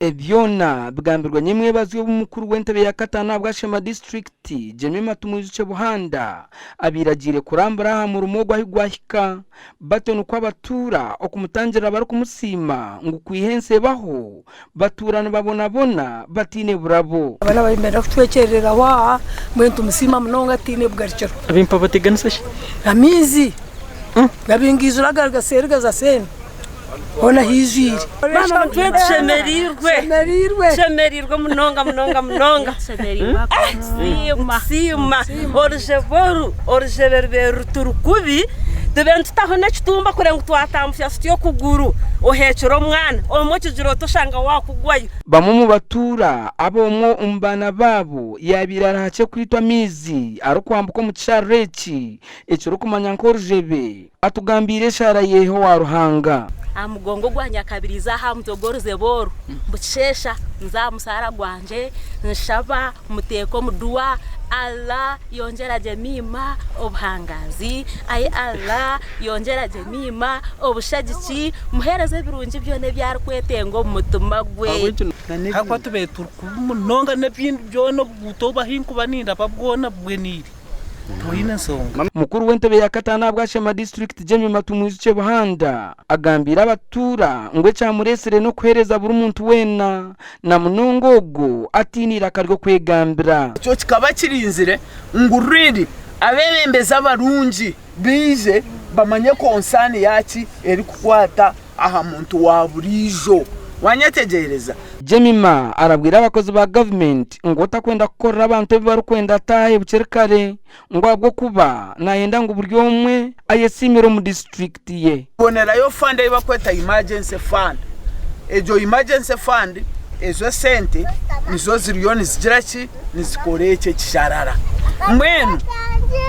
Ebyona bigambirwa nyemwe bazwe b'umukuru w'entebe ya Katana bwashema district Jemima Tumuzice Buhanda abiragire kurambura mu rumogo ahigwahika batonu kw'abatura okumutangira bari kumusima ngo kwihense baho baturana babona batine burabo abana bayimera kutwekerera wa mwentu musima mnonga tine bwaricyo abimpa bateganisa amizi gabingizura gaserga za sen ona hiziri mama twete shemerirwe munonga sima orjeveru turukubi debentu tahona chitumba kurenga twatamfya sityo kuguru ohechero mwana omokijiro toshanga wakugwayo bamwe mu batura abomwo umbana babo yabirara hace kwitwa mizi arukwambuka mu cyareki ekiro kumanya nkorjebe atugambire shara yeho waruhanga amugongo gwanya kabiriza ha mutogoroze boru mbushesha nzamusara gwanje nshaba muteko mudua Allah yongera Jemima obuhangazi ay Allah yongera Jemima obushagici muhereze birungi byone byarkwetengo mutuma gwe hakwa tubetur kumunonga nebindi byono gutoba hinkubaninda babwona bweniri Tuina songa. Mukuru w'entebe ya Katana bwashema district Jemima Tumuzice Buhanda agambira abatura ngwe camuresere no kwereza buri muntu wena na munongogo atinira karyo kwegambira cyo kikaba kirinzire nguriri abebembeza barungi bize bamanye konsani yaki eri kukwata aha muntu wa burijo wanyategereza Jemima arabwira abakozi ba government ngo takwenda gukora abantu bari kwenda tahe bucerkare ngo abwo kuba nayenda ngo buryo umwe ayesimiro mu district ye bonera yo fund bakweta emergency fund ejo emergency fund ezo sente nizo ziriyoni zigiraki nizikoreke kisharara mwenu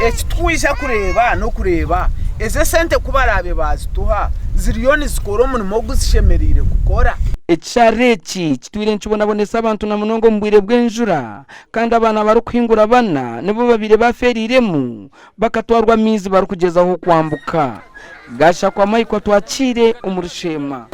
ekitwisha kureba no kureba ezo sente kubarabe bazituha ziriyoni zikoro mu guzishemerire gukora Echareki kitwire nchibonabonesa abantu na munongo mbwire bwenjura kandi abana bari kwingura bana nibo babire baferiremu bakatwarwa mizi bari kugezaho kwambuka gasha kwa Maiko twakire umurushema